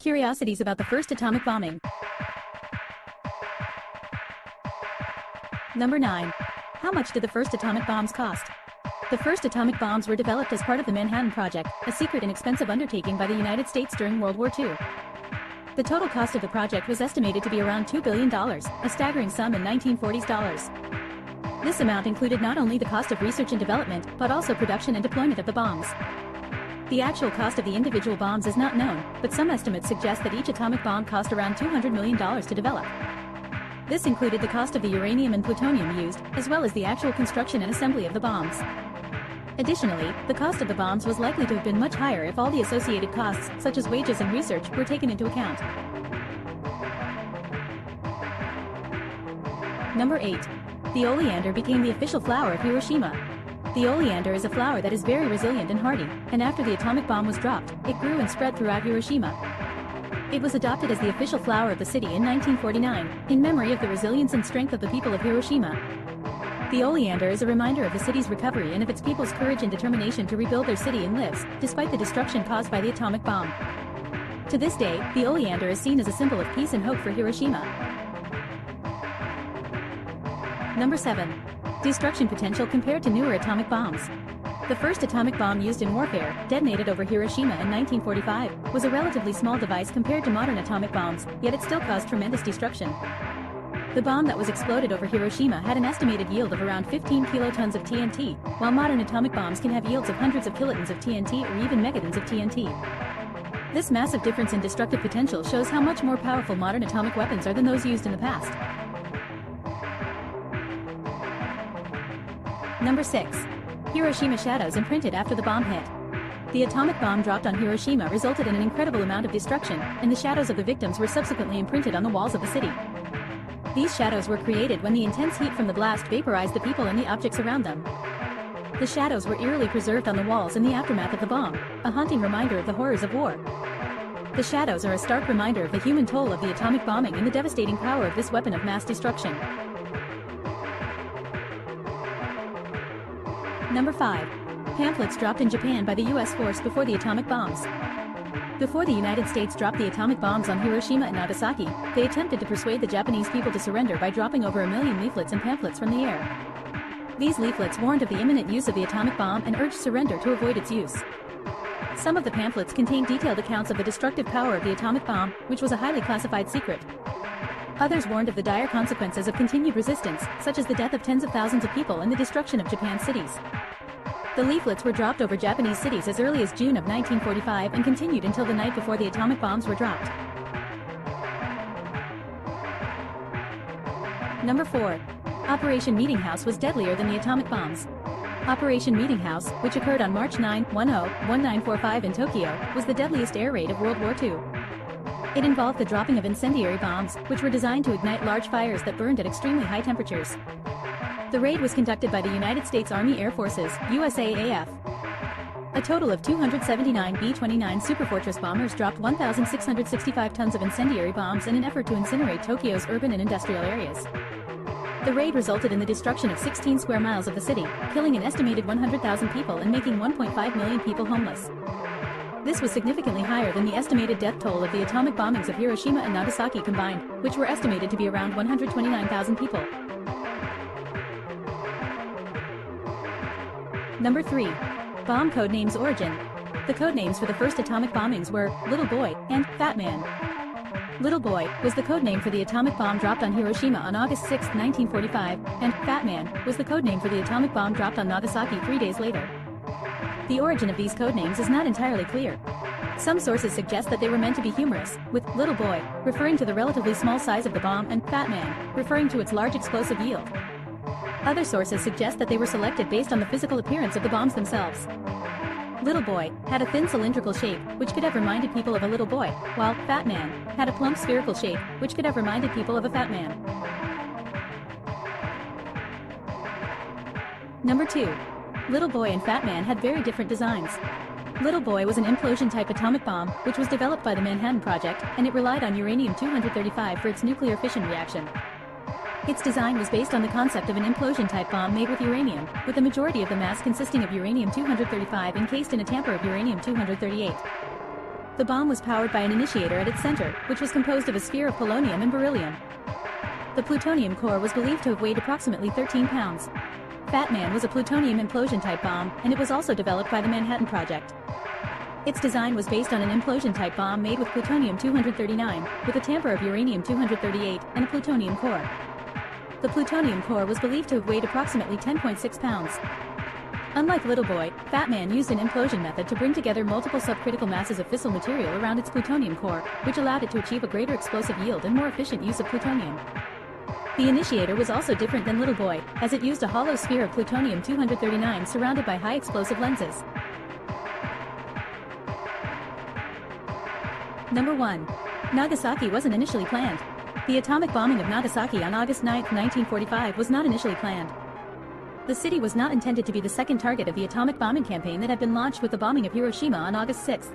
Curiosities about the first atomic bombing. Number 9. How much did the first atomic bombs cost? The first atomic bombs were developed as part of the Manhattan Project, a secret and expensive undertaking by the United States during World War II. The total cost of the project was estimated to be around $2 billion, a staggering sum in 1940s dollars. This amount included not only the cost of research and development, but also production and deployment of the bombs. The actual cost of the individual bombs is not known, but some estimates suggest that each atomic bomb cost around $200 million to develop. This included the cost of the uranium and plutonium used, as well as the actual construction and assembly of the bombs. Additionally, the cost of the bombs was likely to have been much higher if all the associated costs, such as wages and research, were taken into account. Number 8. The oleander became the official flower of Hiroshima. The oleander is a flower that is very resilient and hardy, and after the atomic bomb was dropped, it grew and spread throughout Hiroshima. It was adopted as the official flower of the city in 1949, in memory of the resilience and strength of the people of Hiroshima. The oleander is a reminder of the city's recovery and of its people's courage and determination to rebuild their city and lives, despite the destruction caused by the atomic bomb. To this day, the oleander is seen as a symbol of peace and hope for Hiroshima. Number 7. Destruction potential compared to newer atomic bombs. The first atomic bomb used in warfare, detonated over Hiroshima in 1945, was a relatively small device compared to modern atomic bombs, yet it still caused tremendous destruction. The bomb that was exploded over Hiroshima had an estimated yield of around 15 kilotons of TNT, while modern atomic bombs can have yields of hundreds of kilotons of TNT or even megatons of TNT. This massive difference in destructive potential shows how much more powerful modern atomic weapons are than those used in the past. Number 6. Hiroshima shadows imprinted after the bomb hit. The atomic bomb dropped on Hiroshima resulted in an incredible amount of destruction, and the shadows of the victims were subsequently imprinted on the walls of the city. These shadows were created when the intense heat from the blast vaporized the people and the objects around them. The shadows were eerily preserved on the walls in the aftermath of the bomb, a haunting reminder of the horrors of war. The shadows are a stark reminder of the human toll of the atomic bombing and the devastating power of this weapon of mass destruction. Number 5. Pamphlets dropped in Japan by the U.S. force before the atomic bombs. Before the United States dropped the atomic bombs on Hiroshima and Nagasaki, they attempted to persuade the Japanese people to surrender by dropping over 1 million leaflets and pamphlets from the air. These leaflets warned of the imminent use of the atomic bomb and urged surrender to avoid its use. Some of the pamphlets contained detailed accounts of the destructive power of the atomic bomb, which was a highly classified secret. Others warned of the dire consequences of continued resistance, such as the death of tens of thousands of people and the destruction of Japan's cities. The leaflets were dropped over Japanese cities as early as June of 1945 and continued until the night before the atomic bombs were dropped. Number 4. Operation Meetinghouse was deadlier than the atomic bombs. Operation Meetinghouse, which occurred on March 9, 1945 in Tokyo, was the deadliest air raid of World War II. It involved the dropping of incendiary bombs, which were designed to ignite large fires that burned at extremely high temperatures. The raid was conducted by the United States Army Air Forces, USAAF. A total of 279 B-29 Superfortress bombers dropped 1,665 tons of incendiary bombs in an effort to incinerate Tokyo's urban and industrial areas. The raid resulted in the destruction of 16 square miles of the city, killing an estimated 100,000 people and making 1.5 million people homeless. This was significantly higher than the estimated death toll of the atomic bombings of Hiroshima and Nagasaki combined, which were estimated to be around 129,000 people. Number 3. Bomb codenames origin. The codenames for the first atomic bombings were Little Boy and Fat Man. Little Boy was the codename for the atomic bomb dropped on Hiroshima on August 6, 1945, and Fat Man was the codename for the atomic bomb dropped on Nagasaki 3 days later. The origin of these codenames is not entirely clear. Some sources suggest that they were meant to be humorous, with Little Boy referring to the relatively small size of the bomb and Fat Man referring to its large explosive yield. Other sources suggest that they were selected based on the physical appearance of the bombs themselves. Little Boy had a thin cylindrical shape, which could have reminded people of a little boy, while Fat Man had a plump spherical shape, which could have reminded people of a fat man. Number 2. Little Boy and Fat Man had very different designs. Little Boy was an implosion-type atomic bomb, which was developed by the Manhattan Project, and it relied on uranium-235 for its nuclear fission reaction. Its design was based on the concept of an implosion-type bomb made with uranium, with the majority of the mass consisting of uranium-235 encased in a tamper of uranium-238. The bomb was powered by an initiator at its center, which was composed of a sphere of polonium and beryllium. The plutonium core was believed to have weighed approximately 13 pounds. Fat Man was a plutonium implosion-type bomb, and it was also developed by the Manhattan Project. Its design was based on an implosion-type bomb made with plutonium-239, with a tamper of uranium-238, and a plutonium core. The plutonium core was believed to have weighed approximately 10.6 pounds. Unlike Little Boy, Fat Man used an implosion method to bring together multiple subcritical masses of fissile material around its plutonium core, which allowed it to achieve a greater explosive yield and more efficient use of plutonium. The initiator was also different than Little Boy, as it used a hollow sphere of plutonium-239 surrounded by high explosive lenses. Number 1. Nagasaki wasn't initially planned. The atomic bombing of Nagasaki on August 9, 1945 was not initially planned. The city was not intended to be the second target of the atomic bombing campaign that had been launched with the bombing of Hiroshima on August 6.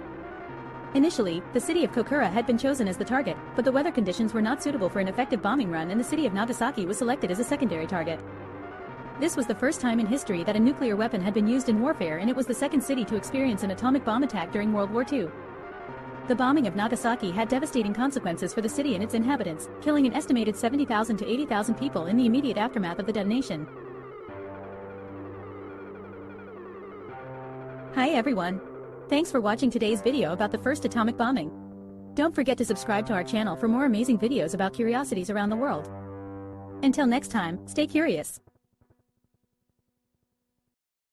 Initially, the city of Kokura had been chosen as the target, but the weather conditions were not suitable for an effective bombing run and the city of Nagasaki was selected as a secondary target. This was the first time in history that a nuclear weapon had been used in warfare, and it was the second city to experience an atomic bomb attack during World War II. The bombing of Nagasaki had devastating consequences for the city and its inhabitants, killing an estimated 70,000 to 80,000 people in the immediate aftermath of the detonation. Hi everyone! Thanks for watching today's video about the first atomic bombing. Don't forget to subscribe to our channel for more amazing videos about curiosities around the world. Until next time, stay curious.